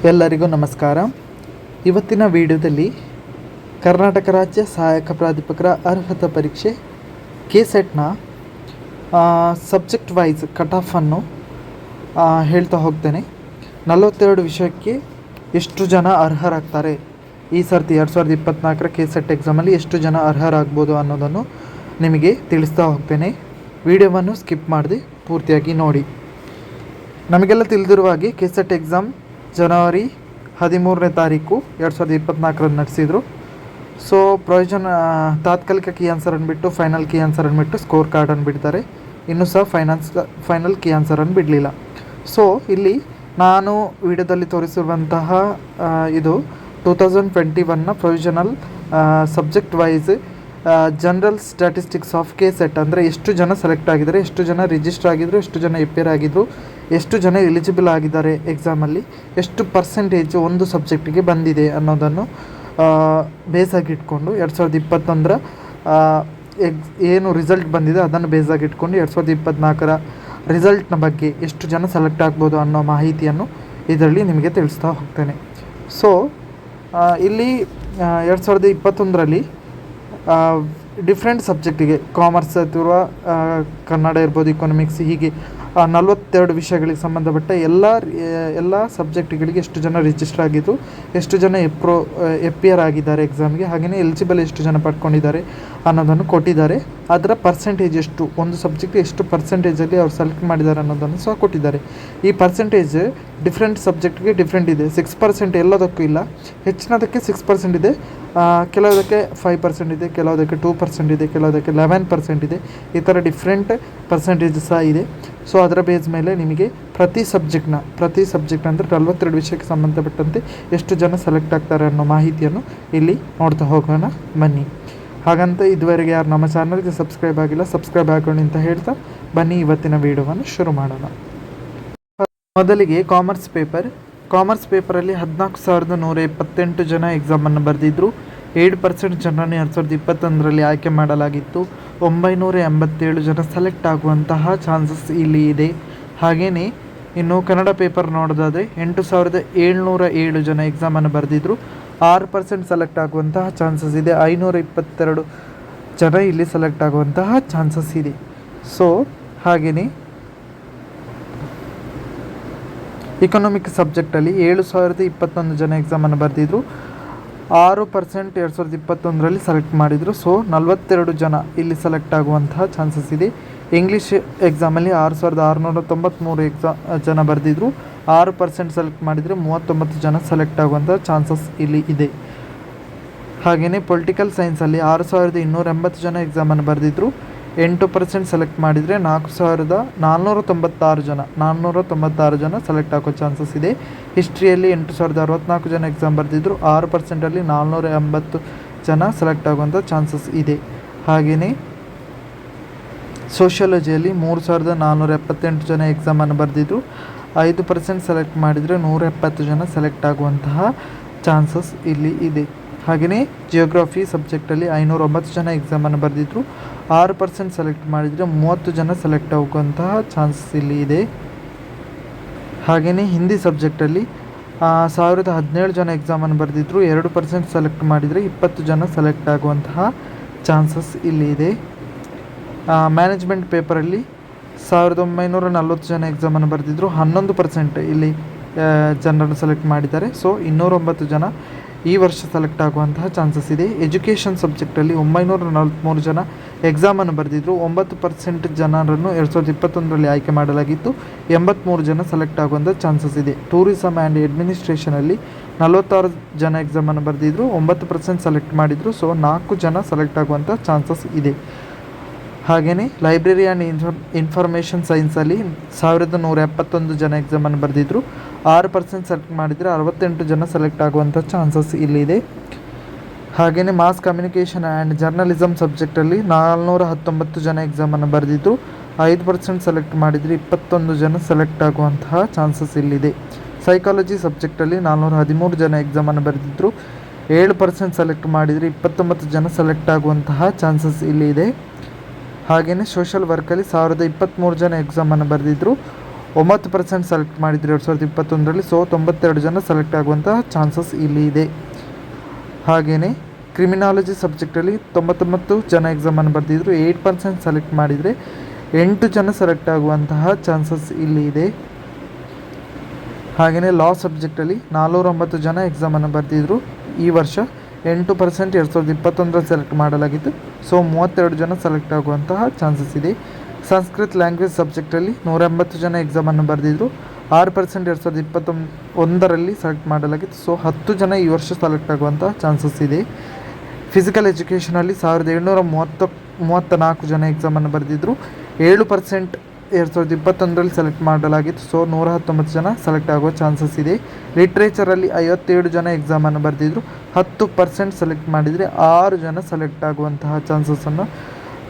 ಎಲ್ಲರಿಗೂ ನಮಸ್ಕಾರ. ಇವತ್ತಿನ ವಿಡಿಯೋದಲ್ಲಿ ಕರ್ನಾಟಕ ರಾಜ್ಯ ಸಹಾಯಕ ಪ್ರಾಧ್ಯಾಪಕರ ಅರ್ಹತಾ ಪರೀಕ್ಷೆ KCETನ ಸಬ್ಜೆಕ್ಟ್ ವೈಸ್ ಕಟ್ ಆಫನ್ನು ಹೇಳ್ತಾ ಹೋಗ್ತೇನೆ. 42 ವಿಷಯಕ್ಕೆ ಎಷ್ಟು ಜನ ಅರ್ಹರಾಗ್ತಾರೆ, ಈ ಸರ್ತಿ 2024ರ KCET ಎಕ್ಸಾಮಲ್ಲಿ ಎಷ್ಟು ಜನ ಅರ್ಹರಾಗ್ಬೋದು ಅನ್ನೋದನ್ನು ನಿಮಗೆ ತಿಳಿಸ್ತಾ ಹೋಗ್ತೇನೆ. ವಿಡಿಯೋವನ್ನು ಸ್ಕಿಪ್ ಮಾಡದೆ ಪೂರ್ತಿಯಾಗಿ ನೋಡಿ. ನಮಗೆಲ್ಲ ತಿಳಿದಿರುವ ಹಾಗೆ KCET ಎಕ್ಸಾಮ್ ಜನವರಿ 13ನೇ ತಾರೀಕು 2024ರಂದು ನಡೆಸಿದರು. ಸೊ ತಾತ್ಕಾಲಿಕ ಕೀ ಆನ್ಸರ್ ಅಂದ್ಬಿಟ್ಟು ಫೈನಲ್ ಕೀ ಆನ್ಸರ್ ಅಂದ್ಬಿಟ್ಟು ಸ್ಕೋರ್ ಕಾರ್ಡನ್ನು ಬಿಡ್ತಾರೆ. ಇನ್ನೂ ಸಹ ಫೈನಲ್ ಕೀ ಆನ್ಸರನ್ನು ಬಿಡಲಿಲ್ಲ. ಸೊ ಇಲ್ಲಿ ನಾನು ವಿಡಿಯೋದಲ್ಲಿ ತೋರಿಸಿರುವಂತಹ ಇದು 2021ನ provisional subject wise general statistics of KCET ಅಂದರೆ ಎಷ್ಟು ಜನ ಸೆಲೆಕ್ಟ್ ಆಗಿದ್ದಾರೆ, ಎಷ್ಟು ಜನ ರಿಜಿಸ್ಟರ್ ಆಗಿದ್ರು, ಎಷ್ಟು ಜನ ಎಪಿಯರ್ ಆಗಿದ್ರು, ಎಷ್ಟು ಜನ ಎಲಿಜಿಬಲ್ ಆಗಿದ್ದಾರೆ ಎಕ್ಸಾಮಲ್ಲಿ, ಎಷ್ಟು ಪರ್ಸೆಂಟೇಜ್ ಒಂದು ಸಬ್ಜೆಕ್ಟಿಗೆ ಬಂದಿದೆ ಅನ್ನೋದನ್ನು ಬೇಸಾಗಿಟ್ಕೊಂಡು 2021ರ ಏನು ರಿಸಲ್ಟ್ ಬಂದಿದೆ ಅದನ್ನು ಬೇಸಾಗಿಟ್ಕೊಂಡು 2024ರ ರಿಸಲ್ಟ್ನ ಬಗ್ಗೆ ಎಷ್ಟು ಜನ ಸೆಲೆಕ್ಟ್ ಆಗ್ಬೋದು ಅನ್ನೋ ಮಾಹಿತಿಯನ್ನು ಇದರಲ್ಲಿ ನಿಮಗೆ ತಿಳಿಸ್ತಾ ಹೋಗ್ತೇನೆ. ಸೊ ಇಲ್ಲಿ 2021ರಲ್ಲಿ ಡಿಫ್ರೆಂಟ್ ಸಬ್ಜೆಕ್ಟಿಗೆ ಕಾಮರ್ಸ್ ಅಥವಾ ಕನ್ನಡ ಇರ್ಬೋದು, ಇಕೊನಾಮಿಕ್ಸ್, ಹೀಗೆ 42 ವಿಷಯಗಳಿಗೆ ಸಂಬಂಧಪಟ್ಟ ಎಲ್ಲ ಸಬ್ಜೆಕ್ಟ್ಗಳಿಗೆ ಎಷ್ಟು ಜನ ರಿಜಿಸ್ಟರ್ ಆಗಿದ್ದು, ಎಷ್ಟು ಜನ ಎಪಿಯರ್ ಆಗಿದ್ದಾರೆ ಎಕ್ಸಾಮ್ಗೆ, ಹಾಗೆಯೇ ಎಲಿಜಿಬಲ್ ಎಷ್ಟು ಜನ ಪಡ್ಕೊಂಡಿದ್ದಾರೆ ಅನ್ನೋದನ್ನು ಕೊಟ್ಟಿದ್ದಾರೆ. ಅದರ ಪರ್ಸೆಂಟೇಜ್ ಎಷ್ಟು, ಒಂದು ಸಬ್ಜೆಕ್ಟ್ ಎಷ್ಟು ಪರ್ಸೆಂಟೇಜಲ್ಲಿ ಅವ್ರು ಸೆಲೆಕ್ಟ್ ಮಾಡಿದ್ದಾರೆ ಅನ್ನೋದನ್ನು ಸಹ ಕೊಟ್ಟಿದ್ದಾರೆ. ಈ ಪರ್ಸೆಂಟೇಜ್ ಡಿಫ್ರೆಂಟ್ ಸಬ್ಜೆಕ್ಟ್ಗೆ ಡಿಫ್ರೆಂಟ್ ಇದೆ. 6% ಎಲ್ಲದಕ್ಕೂ ಇಲ್ಲ, ಹೆಚ್ಚಿನದಕ್ಕೆ 6% ಇದೆ, ಕೆಲವುದಕ್ಕೆ 5% ಇದೆ, ಕೆಲವುದಕ್ಕೆ 2% ಇದೆ, ಕೆಲವುದಕ್ಕೆ 11% ಇದೆ. ಈ ಥರ ಡಿಫ್ರೆಂಟ್ ಪರ್ಸೆಂಟೇಜ್ ಸಹ ಇದೆ. ಸೊ ಅದರ ಬೇಸ್ ಮೇಲೆ ನಿಮಗೆ ಪ್ರತಿ ಸಬ್ಜೆಕ್ಟ್ ಅಂದರೆ 42 ವಿಷಯಕ್ಕೆ ಸಂಬಂಧಪಟ್ಟಂತೆ ಎಷ್ಟು ಜನ ಸೆಲೆಕ್ಟ್ ಆಗ್ತಾರೆ ಅನ್ನೋ ಮಾಹಿತಿಯನ್ನು ಇಲ್ಲಿ ನೋಡ್ತಾ ಹೋಗೋಣ ಬನ್ನಿ. ಹಾಗಂತ ಇದುವರೆಗೆ ಯಾರು ನಮ್ಮ ಚಾನಲ್ಗೆ ಸಬ್ಸ್ಕ್ರೈಬ್ ಆಗಿಲ್ಲ, ಸಬ್ಸ್ಕ್ರೈಬ್ ಆಗೋಣ ಅಂತ ಹೇಳ್ತಾ ಬನ್ನಿ ಇವತ್ತಿನ ವಿಡಿಯೋವನ್ನು ಶುರು ಮಾಡೋಣ. ಮೊದಲಿಗೆ ಕಾಮರ್ಸ್ ಪೇಪರಲ್ಲಿ 14,128 ಜನ ಎಕ್ಸಾಮನ್ನು ಬರೆದಿದ್ದರು. 7% ಜನರನ್ನು 2021ರಲ್ಲಿ ಆಯ್ಕೆ ಮಾಡಲಾಗಿತ್ತು. 987 ಜನ ಸೆಲೆಕ್ಟ್ ಆಗುವಂತಹ ಚಾನ್ಸಸ್ ಇಲ್ಲಿ ಇದೆ. ಹಾಗೆಯೇ ಇನ್ನು ಕನ್ನಡ ಪೇಪರ್ ನೋಡೋದಾದರೆ 8,707 ಜನ ಎಕ್ಸಾಮನ್ನು ಬರೆದಿದ್ದರು. 6% ಸೆಲೆಕ್ಟ್ ಆಗುವಂತಹ ಚಾನ್ಸಸ್ ಇದೆ. 522 ಜನ ಇಲ್ಲಿ ಸೆಲೆಕ್ಟ್ ಆಗುವಂತಹ ಚಾನ್ಸಸ್ ಇದೆ. ಸೊ ಹಾಗೆಯೇ ಇಕೊನಾಮಿಕ್ಸ್ ಸಬ್ಜೆಕ್ಟಲ್ಲಿ 7,021 ಜನ ಎಕ್ಸಾಮನ್ನು ಬರೆದಿದ್ದರು. 6% 2021ರಲ್ಲಿ ಸೆಲೆಕ್ಟ್ ಮಾಡಿದರು. ಸೊ 42 ಜನ ಇಲ್ಲಿ ಸೆಲೆಕ್ಟ್ ಆಗುವಂತಹ ಚಾನ್ಸಸ್ ಇದೆ. ಇಂಗ್ಲೀಷ್ ಎಕ್ಸಾಮಲ್ಲಿ 6,693 ಜನ ಬರೆದಿದ್ದರು. 6% ಸೆಲೆಕ್ಟ್ ಮಾಡಿದರೆ 39 ಜನ ಸೆಲೆಕ್ಟ್ ಆಗುವಂಥ ಚಾನ್ಸಸ್ ಇಲ್ಲಿ ಇದೆ. ಹಾಗೆಯೇ ಪೊಲಿಟಿಕಲ್ ಸೈನ್ಸಲ್ಲಿ 6,280 ಜನ ಎಕ್ಸಾಮನ್ನು ಬರೆದಿದ್ದರು. 8% ಸೆಲೆಕ್ಟ್ ಮಾಡಿದರೆ 4,496 ಜನ ಸೆಲೆಕ್ಟ್ ಆಗೋ ಚಾನ್ಸಸ್ ಇದೆ. ಹಿಸ್ಟ್ರಿಯಲ್ಲಿ 8,064 ಜನ ಎಕ್ಸಾಮ್ ಬರೆದಿದ್ದರು. 6%ಅಲ್ಲಿ 480 ಜನ ಸೆಲೆಕ್ಟ್ ಆಗುವಂಥ ಚಾನ್ಸಸ್ ಇದೆ. ಹಾಗೆಯೇ ಸೋಷಿಯಾಲಜಿಯಲ್ಲಿ 3,478 ಜನ ಎಕ್ಸಾಮನ್ನು ಬರೆದಿದ್ದರು. 5% ಸೆಲೆಕ್ಟ್ ಮಾಡಿದರೆ 170 ಜನ ಸೆಲೆಕ್ಟ್ ಆಗುವಂತಹ ಚಾನ್ಸಸ್ ಇಲ್ಲಿ ಇದೆ. ಹಾಗೆಯೇ ಜಿಯೋಗ್ರಫಿ ಸಬ್ಜೆಕ್ಟಲ್ಲಿ 509 ಜನ ಎಕ್ಸಾಮನ್ನು ಬರೆದಿದ್ದರು. 6% ಸೆಲೆಕ್ಟ್ ಮಾಡಿದರೆ 30 ಜನ ಸೆಲೆಕ್ಟ್ ಆಗುವಂತಹ ಚಾನ್ಸಸ್ ಇಲ್ಲಿ ಇದೆ. ಹಾಗೆಯೇ ಹಿಂದಿ ಸಬ್ಜೆಕ್ಟಲ್ಲಿ 1,017 ಜನ ಎಕ್ಸಾಮನ್ನು ಬರೆದಿದ್ದರು. 2% ಸೆಲೆಕ್ಟ್ ಮಾಡಿದರೆ 20 ಜನ ಸೆಲೆಕ್ಟ್ ಆಗುವಂತಹ ಚಾನ್ಸಸ್ ಇಲ್ಲಿ ಇದೆ. ಮ್ಯಾನೇಜ್ಮೆಂಟ್ ಪೇಪರಲ್ಲಿ 1,940 ಜನ ಎಕ್ಸಾಮನ್ನು ಬರೆದಿದ್ದರು. 11% ಇಲ್ಲಿ ಜನರನ್ನು ಸೆಲೆಕ್ಟ್ ಮಾಡಿದ್ದಾರೆ. ಸೊ 209 ಜನ ಈ ವರ್ಷ ಸೆಲೆಕ್ಟ್ ಆಗುವಂತಹ ಚಾನ್ಸಸ್ ಇದೆ. ಎಜುಕೇಷನ್ ಸಬ್ಜೆಕ್ಟಲ್ಲಿ 943 ಜನ ಎಕ್ಸಾಮನ್ನು ಬರೆದಿದ್ದರು. 9% ಜನರನ್ನು 2021ರಲ್ಲಿ ಆಯ್ಕೆ ಮಾಡಲಾಗಿತ್ತು. 83 ಜನ ಸೆಲೆಕ್ಟ್ ಆಗುವಂಥ ಚಾನ್ಸಸ್ ಇದೆ. ಟೂರಿಸಮ್ ಆ್ಯಂಡ್ ಅಡ್ಮಿನಿಸ್ಟ್ರೇಷನಲ್ಲಿ 46 ಜನ ಎಕ್ಸಾಮನ್ನು ಬರೆದಿದ್ದರು. 9% ಸೆಲೆಕ್ಟ್ ಮಾಡಿದರು. ಸೊ 4 ಜನ ಸೆಲೆಕ್ಟ್ ಆಗುವಂಥ ಚಾನ್ಸಸ್ ಇದೆ. ಹಾಗೆಯೇ ಲೈಬ್ರರಿ ಆ್ಯಂಡ್ ಇನ್ಫಾರ್ಮೇಷನ್ ಸೈನ್ಸಲ್ಲಿ 1,171 ಜನ ಎಕ್ಸಾಮನ್ನು ಬರೆದಿದ್ದರು. 6% ಸೆಲೆಕ್ಟ್ ಮಾಡಿದರೆ 68 ಜನ ಸೆಲೆಕ್ಟ್ ಆಗುವಂಥ ಚಾನ್ಸಸ್ ಇಲ್ಲಿದೆ. ಹಾಗೆಯೇ ಮಾಸ್ ಕಮ್ಯುನಿಕೇಷನ್ ಆ್ಯಂಡ್ ಜರ್ನಲಿಸಮ್ ಸಬ್ಜೆಕ್ಟಲ್ಲಿ 419 ಜನ ಎಕ್ಸಾಮನ್ನು ಬರೆದಿದ್ದರು. 5% ಸೆಲೆಕ್ಟ್ ಮಾಡಿದರೆ 21 ಜನ ಸೆಲೆಕ್ಟ್ ಆಗುವಂತಹ ಚಾನ್ಸಸ್ ಇಲ್ಲಿದೆ. ಸೈಕಾಲಜಿ ಸಬ್ಜೆಕ್ಟಲ್ಲಿ 413 ಜನ ಎಕ್ಸಾಮನ್ನು ಬರೆದಿದ್ದರು. 7% ಸೆಲೆಕ್ಟ್ ಮಾಡಿದರೆ 29 ಜನ ಸೆಲೆಕ್ಟ್ ಆಗುವಂತಹ ಚಾನ್ಸಸ್ ಇಲ್ಲಿ ಇದೆ. ಹಾಗೆಯೇ ಸೋಷಲ್ ವರ್ಕಲ್ಲಿ 1,023 ಜನ ಎಕ್ಸಾಮನ್ನು ಬರೆದಿದ್ದರು. 9% ಸೆಲೆಕ್ಟ್ ಮಾಡಿದ್ರು 2021ರಲ್ಲಿ. ಸೊ 92 ಜನ ಸೆಲೆಕ್ಟ್ ಆಗುವಂತಹ ಚಾನ್ಸಸ್ ಇಲ್ಲಿ ಇದೆ. ಹಾಗೆಯೇ ಕ್ರಿಮಿನಾಲಜಿ ಸಬ್ಜೆಕ್ಟಲ್ಲಿ 99 ಜನ ಎಕ್ಸಾಮನ್ನು ಬರೆದಿದ್ರು, 8% ಸೆಲೆಕ್ಟ್ ಮಾಡಿದರೆ 8 ಜನ ಸೆಲೆಕ್ಟ್ ಆಗುವಂತಹ ಚಾನ್ಸಸ್ ಇಲ್ಲಿ ಇದೆ. ಹಾಗೆಯೇ ಲಾ ಸಬ್ಜೆಕ್ಟಲ್ಲಿ 409 ಜನ ಎಕ್ಸಾಮನ್ನು ಬರೆದಿದ್ರು. ಈ ವರ್ಷ 8% 2021ರಲ್ಲಿ ಸೆಲೆಕ್ಟ್ ಮಾಡಲಾಗಿತ್ತು. ಸೊ 32 ಜನ ಸೆಲೆಕ್ಟ್ ಆಗುವಂತಹ ಚಾನ್ಸಸ್ ಇದೆ. ಸಂಸ್ಕೃತ್ ಲ್ಯಾಂಗ್ವೇಜ್ ಸಬ್ಜೆಕ್ಟಲ್ಲಿ 180 ಜನ ಎಕ್ಸಾಮನ್ನು ಬರೆದಿದ್ರು, 6% 2021ರಲ್ಲಿ ಸೆಲೆಕ್ಟ್ ಮಾಡಲಾಗಿತ್ತು. ಸೊ 10 ಜನ ಈ ವರ್ಷ ಸೆಲೆಕ್ಟ್ ಆಗುವಂತಹ ಚಾನ್ಸಸ್ ಇದೆ. ಫಿಸಿಕಲ್ ಎಜುಕೇಷನಲ್ಲಿ 1734 ಜನ ಎಕ್ಸಾಮನ್ನು ಬರೆದಿದ್ರು, 7% 2021ರಲ್ಲಿ ಸೆಲೆಕ್ಟ್ ಮಾಡಲಾಗಿತ್ತು. ಸೊ 119 ಜನ ಸೆಲೆಕ್ಟ್ ಆಗುವ ಚಾನ್ಸಸ್ ಇದೆ. ಲಿಟ್ರೇಚರಲ್ಲಿ 57 ಜನ ಎಕ್ಸಾಮನ್ನು ಬರೆದಿದ್ರು, 10% ಸೆಲೆಕ್ಟ್ ಮಾಡಿದರೆ 6 ಜನ ಸೆಲೆಕ್ಟ್ ಆಗುವಂತಹ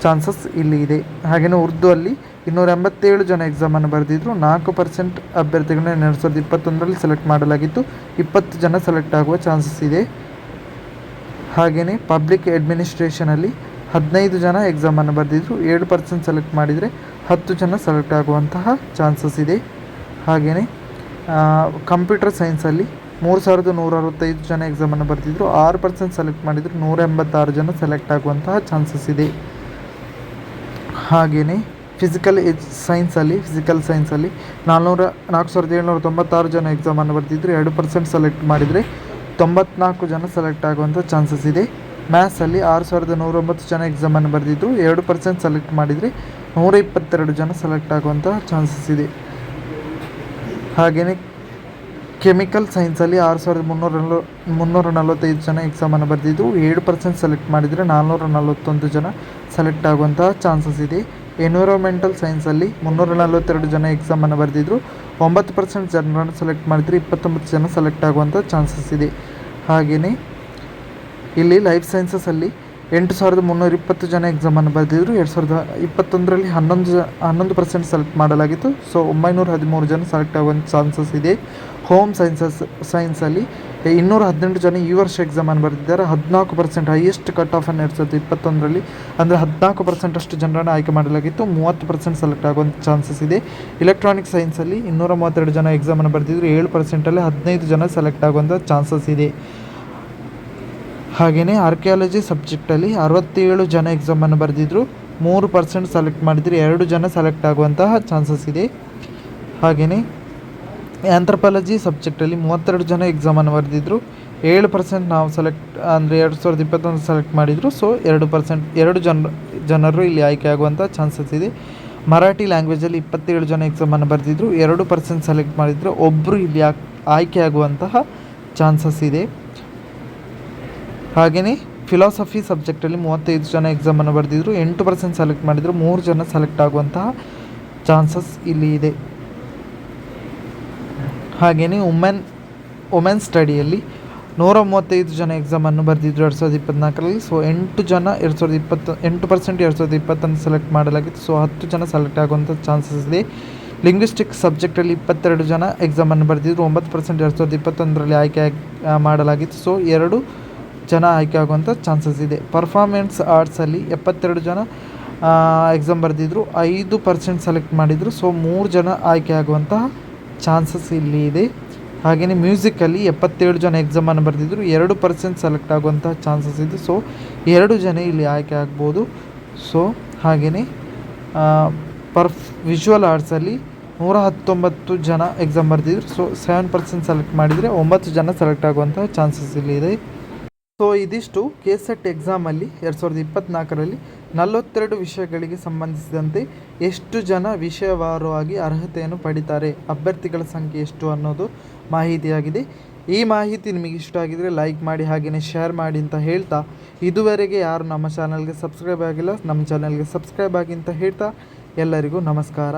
ಚಾನ್ಸಸ್ ಇಲ್ಲಿ ಇದೆ. ಹಾಗೆಯೇ ಉರ್ದುವಲ್ಲಿ 287 ಜನ ಎಕ್ಸಾಮನ್ನು ಬರೆದಿದ್ರು, 4% ಅಭ್ಯರ್ಥಿಗಳನ್ನ 2021ರಲ್ಲಿ ಸೆಲೆಕ್ಟ್ ಮಾಡಲಾಗಿತ್ತು, 20 ಜನ ಸೆಲೆಕ್ಟ್ ಆಗುವ ಚಾನ್ಸಸ್ ಇದೆ. ಹಾಗೆಯೇ ಪಬ್ಲಿಕ್ ಅಡ್ಮಿನಿಸ್ಟ್ರೇಷನಲ್ಲಿ 15 ಜನ ಎಕ್ಸಾಮನ್ನು ಬರೆದಿದ್ರು, 7% ಸೆಲೆಕ್ಟ್ ಮಾಡಿದರೆ 10 ಜನ ಸೆಲೆಕ್ಟ್ ಆಗುವಂತಹ ಚಾನ್ಸಸ್ ಇದೆ. ಹಾಗೆಯೇ ಕಂಪ್ಯೂಟರ್ ಸೈನ್ಸಲ್ಲಿ 3165 ಜನ ಎಕ್ಸಾಮನ್ನು ಬರೆದಿದ್ರು, 6% ಸೆಲೆಕ್ಟ್ ಮಾಡಿದ್ರು, 186 ಜನ ಸೆಲೆಕ್ಟ್ ಆಗುವಂತಹ ಚಾನ್ಸಸ್ ಇದೆ. ಹಾಗೆಯೇ ಫಿಸಿಕಲ್ ಸೈನ್ಸಲ್ಲಿ 4796 ಜನ ಎಕ್ಸಾಮನ್ನು ಬರೆದಿದ್ರು, 2% ಸೆಲೆಕ್ಟ್ ಮಾಡಿದರೆ 94 ಜನ ಸೆಲೆಕ್ಟ್ ಆಗುವಂಥ ಚಾನ್ಸಸ್ ಇದೆ. ಮ್ಯಾಥ್ಸಲ್ಲಿ 6109 ಜನ ಎಕ್ಸಾಮನ್ನು ಬರೆದಿದ್ರು, 2% ಸೆಲೆಕ್ಟ್ ಮಾಡಿದರೆ 122 ಜನ ಸೆಲೆಕ್ಟ್ ಆಗುವಂಥ ಚಾನ್ಸಸ್ ಇದೆ. ಹಾಗೆಯೇ ಕೆಮಿಕಲ್ ಸೈನ್ಸಲ್ಲಿ 6345 ಜನ ಎಕ್ಸಾಮನ್ನು ಬರೆದಿದ್ದು, 7% ಸೆಲೆಕ್ಟ್ ಮಾಡಿದರೆ 441 ಜನ ಸೆಲೆಕ್ಟ್ ಆಗುವಂತಹ ಚಾನ್ಸಸ್ ಇದೆ. ಎನ್ವಿರಾನ್ಮೆಂಟಲ್ ಸೈನ್ಸಲ್ಲಿ 342 ಜನ ಎಕ್ಸಾಮನ್ನು ಬರೆದಿದ್ರು, 9% ಜನರನ್ನು ಸೆಲೆಕ್ಟ್ ಮಾಡಿದರೆ 29 ಜನ ಸೆಲೆಕ್ಟ್ ಆಗುವಂಥ ಚಾನ್ಸಸ್ ಇದೆ. ಹಾಗೆಯೇ ಇಲ್ಲಿ ಲೈಫ್ ಸೈನ್ಸಸಲ್ಲಿ 8320 ಜನ ಎಕ್ಸಾಮನ್ನು ಬರೆದಿದ್ರು, 2021ರಲ್ಲಿ 11% ಸೆಲೆಕ್ಟ್ ಮಾಡಲಾಗಿತ್ತು. ಸೊ 913 ಜನ ಸೆಲೆಕ್ಟ್ ಆಗುವಂಥ ಚಾನ್ಸಸ್ ಇದೆ. ಹೋಮ್ ಸೈನ್ಸಲ್ಲಿ 218 ಜನ ಈ ವರ್ಷ ಎಕ್ಸಾಮನ್ನು ಬರೆದಿದ್ದಾರೆ, 14% ಹೈಯೆಸ್ಟ್ ಕಟ್ ಆಫನ್ನು 2021ರಲ್ಲಿ, ಅಂದರೆ 14% ಅಷ್ಟು ಜನರನ್ನು ಆಯ್ಕೆ ಮಾಡಲಾಗಿತ್ತು, 30% ಸೆಲೆಕ್ಟ್ ಆಗುವಂಥ ಚಾನ್ಸಸ್ ಇದೆ. ಎಲೆಕ್ಟ್ರಾನಿಕ್ ಸೈನ್ಸಲ್ಲಿ 232 ಜನ ಎಕ್ಸಾಮನ್ನು ಬರೆದಿದ್ರು, 7%ಅಲ್ಲಿ 15 ಜನ ಸೆಲೆಕ್ಟ್ ಆಗುವಂಥ ಚಾನ್ಸಸ್ ಇದೆ. ಹಾಗೆಯೇ ಆರ್ಕಿಯಾಲಜಿ ಸಬ್ಜೆಕ್ಟಲ್ಲಿ 67 ಜನ ಎಕ್ಸಾಮನ್ನು ಬರೆದಿದ್ರು, 3% ಸೆಲೆಕ್ಟ್ ಮಾಡಿದರೆ 2 ಜನ ಸೆಲೆಕ್ಟ್ ಆಗುವಂತಹ ಚಾನ್ಸಸ್ ಇದೆ. ಹಾಗೆಯೇ ಆಂಥ್ರಪಾಲಜಿ ಸಬ್ಜೆಕ್ಟಲ್ಲಿ 32 ಜನ ಎಕ್ಸಾಮನ್ನು ಬರೆದಿದ್ರು, 7% ನಾವು ಅಂದರೆ 2021 ಸೆಲೆಕ್ಟ್ ಮಾಡಿದರು. ಸೊ 2% ಜನರು ಇಲ್ಲಿ ಆಯ್ಕೆ ಆಗುವಂಥ ಚಾನ್ಸಸ್ ಇದೆ. ಮರಾಠಿ ಲ್ಯಾಂಗ್ವೇಜಲ್ಲಿ 27 ಜನ ಎಕ್ಸಾಮನ್ನು ಬರೆದಿದ್ರು, 2% ಸೆಲೆಕ್ಟ್ ಮಾಡಿದರೆ ಒಬ್ಬರು ಇಲ್ಲಿ ಆಯ್ಕೆ ಆಗುವಂತಹ ಚಾನ್ಸಸ್ ಇದೆ. ಹಾಗೆಯೇ ಫಿಲಾಸಫಿ ಸಬ್ಜೆಕ್ಟಲ್ಲಿ 35 ಜನ ಎಕ್ಸಾಮನ್ನು ಬರೆದಿದ್ರು, 8% ಸೆಲೆಕ್ಟ್ ಮಾಡಿದರು, 3 ಜನ ಸೆಲೆಕ್ಟ್ ಆಗುವಂತಹ ಚಾನ್ಸಸ್ ಇಲ್ಲಿ ಇದೆ. ಹಾಗೆಯೇ ವುಮೆನ್ ಸ್ಟಡಿಯಲ್ಲಿ 135 ಜನ ಎಕ್ಸಾಮನ್ನು ಬರೆದಿದ್ರು 2024ರಲ್ಲಿ. ಸೊ 8% 2020 ಸೆಲೆಕ್ಟ್ ಮಾಡಲಾಗಿತ್ತು. ಸೊ 10 ಜನ ಸೆಲೆಕ್ಟ್ ಆಗುವಂಥ ಚಾನ್ಸಸ್ ಇದೆ. ಲಿಂಗ್ವಿಸ್ಟಿಕ್ಸ್ ಸಬ್ಜೆಕ್ಟಲ್ಲಿ 22 ಜನ ಎಕ್ಸಾಮನ್ನು ಬರೆದಿದ್ರು, 9% 2021ರಲ್ಲಿ ಆಯ್ಕೆ ಮಾಡಲಾಗಿತ್ತು. ಸೊ 2 ಜನ ಆಯ್ಕೆ ಆಗುವಂಥ ಚಾನ್ಸಸ್ ಇದೆ. ಪರ್ಫಾರ್ಮೆನ್ಸ್ ಆರ್ಟ್ಸಲ್ಲಿ 72 ಜನ ಎಕ್ಸಾಮ್ ಬರೆದಿದ್ರು, 5% ಸೆಲೆಕ್ಟ್ ಮಾಡಿದರು. ಸೊ 3 ಜನ ಆಯ್ಕೆ ಆಗುವಂತಹ ಚಾನ್ಸಸ್ ಇಲ್ಲಿ ಇದೆ. ಹಾಗೆಯೇ ಮ್ಯೂಸಿಕಲ್ಲಿ 77 ಜನ ಎಕ್ಸಾಮನ್ನು ಬರೆದಿದ್ರು, 2% ಸೆಲೆಕ್ಟ್ ಆಗುವಂತಹ ಚಾನ್ಸಸ್ ಇದೆ. ಸೊ 2 ಜನ ಇಲ್ಲಿ ಆಯ್ಕೆ ಆಗ್ಬೋದು. ಸೊ ಹಾಗೆಯೇ ವಿಜುವಲ್ ಆರ್ಟ್ಸಲ್ಲಿ 119 ಜನ ಎಕ್ಸಾಮ್ ಬರೆದಿದ್ರು. ಸೊ 7% ಸೆಲೆಕ್ಟ್ ಮಾಡಿದರೆ 9 ಜನ ಸೆಲೆಕ್ಟ್ ಆಗುವಂತಹ ಚಾನ್ಸಸ್ ಇಲ್ಲಿ ಇದೆ. ಸೊ ಇದಿಷ್ಟು ಕೆಸೆಟ್ ಎಕ್ಸಾಮಲ್ಲಿ 2024ರಲ್ಲಿ 42 ವಿಷಯಗಳಿಗೆ ಸಂಬಂಧಿಸಿದಂತೆ ಎಷ್ಟು ಜನ ವಿಷಯವಾರುವಾಗಿ ಅರ್ಹತೆಯನ್ನು ಪಡಿತಾರೆ, ಅಭ್ಯರ್ಥಿಗಳ ಸಂಖ್ಯೆ ಎಷ್ಟು ಅನ್ನೋದು ಮಾಹಿತಿಯಾಗಿದೆ. ಈ ಮಾಹಿತಿ ನಿಮಗೆ ಇಷ್ಟ ಆಗಿದರೆ ಲೈಕ್ ಮಾಡಿ, ಹಾಗೆಯೇ ಶೇರ್ ಮಾಡಿ ಅಂತ ಹೇಳ್ತಾ, ಇದುವರೆಗೆ ಯಾರು ನಮ್ಮ ಚಾನಲ್ಗೆ ಸಬ್ಸ್ಕ್ರೈಬ್ ಆಗಿಲ್ಲ ನಮ್ಮ ಚಾನಲ್ಗೆ ಸಬ್ಸ್ಕ್ರೈಬ್ ಆಗಿ ಅಂತ ಹೇಳ್ತಾ ಎಲ್ಲರಿಗೂ ನಮಸ್ಕಾರ.